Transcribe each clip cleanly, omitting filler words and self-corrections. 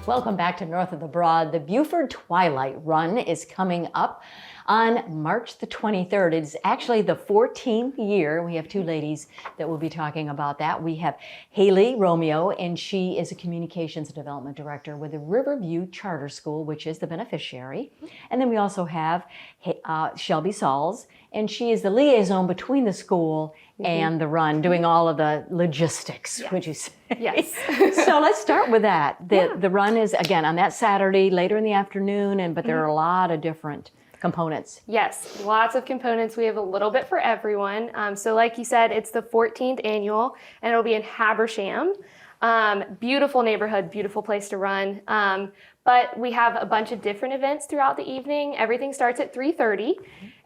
Welcome back to North of the Broad. The Beaufort Twilight Run is coming up on March the 23rd. It's actually the 14th year. We have two ladies that will be talking about that. We have Haley Romeo, and she is a Communications and Development Director with the Riverview Charter School, which is the beneficiary. And then we also have Shelby Sauls, and she is the liaison between the school and the run, doing all of the logistics, would you say? Yes. So let's start with that. The run is, again, on that Saturday, later in the afternoon, but there are a lot of different components. Yes, lots of components. We have a little bit for everyone. So like you said, it's the 14th annual, and it'll be in Habersham. Beautiful neighborhood, beautiful place to run. But we have a bunch of different events throughout the evening. Everything starts at 3:30.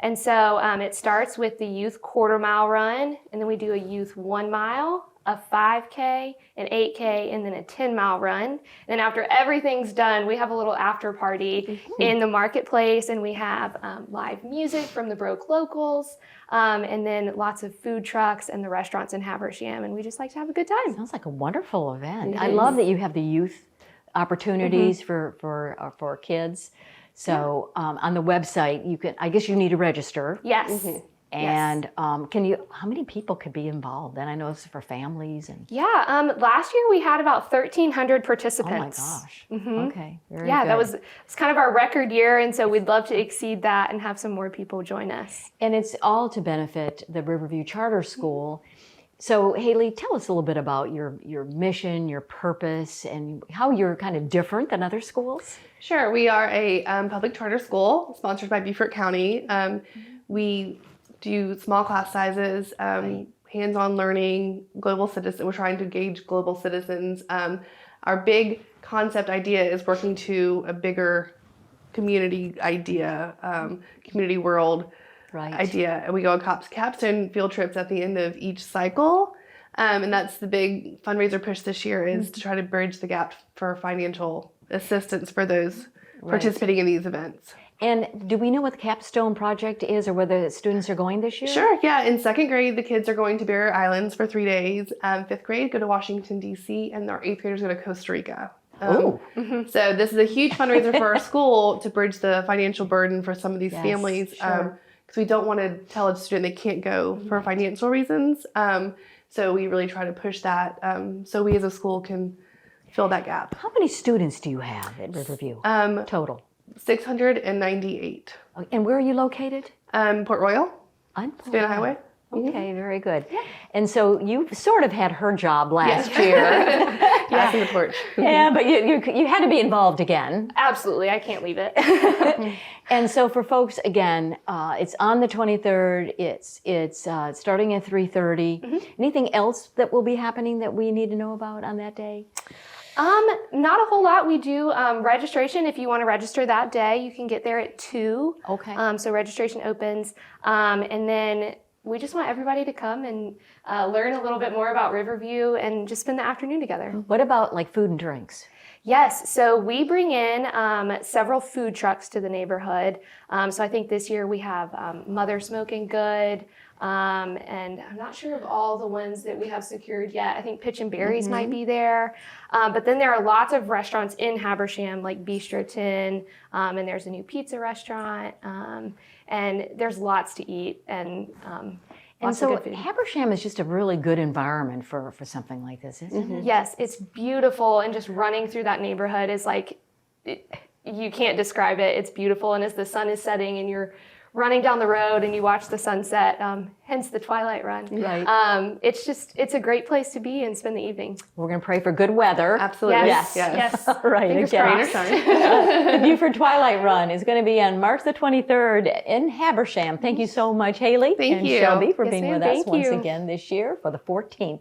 And so it starts with the youth quarter-mile run, and then we do a youth 1 mile, a 5K, an 8K, and then a 10-mile run. And after everything's done, we have a little after party in the marketplace, and we have live music from the Broke locals, and then lots of food trucks and the restaurants in Habersham, and we just like to have a good time. Sounds like a wonderful event. I love that you have the youth opportunities for kids. So on the website, you can, I guess you need to register. Yes. And how many people could be involved? And I know it's for families. And last year we had about 1,300 participants. Oh my gosh. Okay, very good. That was kind of our record year, and so we'd love to exceed that and have some more people join us. And it's all to benefit the Riverview Charter School. So Haley, tell us a little bit about your mission, your purpose, and how you're kind of different than other schools. Sure. We are a public charter school sponsored by Beaufort County. We do small class sizes, hands-on learning, global citizen. We're trying to engage global citizens. Our big concept idea is working to a bigger community idea, community world idea. And we go on capstone field trips at the end of each cycle. And that's the big fundraiser push this year, is to try to bridge the gap for financial assistance for those participating in these events. And do we know what the capstone project is, or whether the students are going this year? Sure, yeah. In second grade, the kids are going to Barrier Islands for 3 days. Fifth grade, go to Washington, D.C., and our eighth graders go to Costa Rica. So this is a huge fundraiser for our school to bridge the financial burden for some of these families. Because we don't want to tell a student they can't go for financial reasons. So we really try to push that so we as a school can fill that gap. How many students do you have at Riverview total? 698. And where are you located? Port Royal. Savannah Highway. Okay, very good. Yeah. And so you sort of had her job last year. Passing the torch. Yeah, but you had to be involved again. Absolutely, I can't leave it. And so for folks, again, it's on the 23rd. It's starting at 3:30. Anything else that will be happening that we need to know about on that day? Not a whole lot. We do registration. If you want to register that day, you can get there at 2. Okay. So registration opens, and then we just want everybody to come and learn a little bit more about Riverview and just spend the afternoon together. What about like food and drinks? Yes, so we bring in several food trucks to the neighborhood. So I think this year we have Mother Smoking Good, and I'm not sure of all the ones that we have secured yet. I think Pitch and Berries might be there. But then there are lots of restaurants in Habersham, like Bistro Tin, and there's a new pizza restaurant, and there's lots to eat, and lots of good food. Habersham is just a really good environment for something like this, isn't it? Yes, it's beautiful, and just running through that neighborhood is like, you can't describe it. It's beautiful, and as the sun is setting and you're running down the road and you watch the sunset, hence the Twilight Run. Right. It's a great place to be and spend the evening. We're going to pray for good weather. Absolutely. Yes. Right. Fingers Again. crossed. The Beaufort Twilight Run is going to be on March the 23rd in Habersham. Thank you so much, Haley Thank and you. Shelby, for Yes, being ma'am. with us Thank once you. again this year for the 14th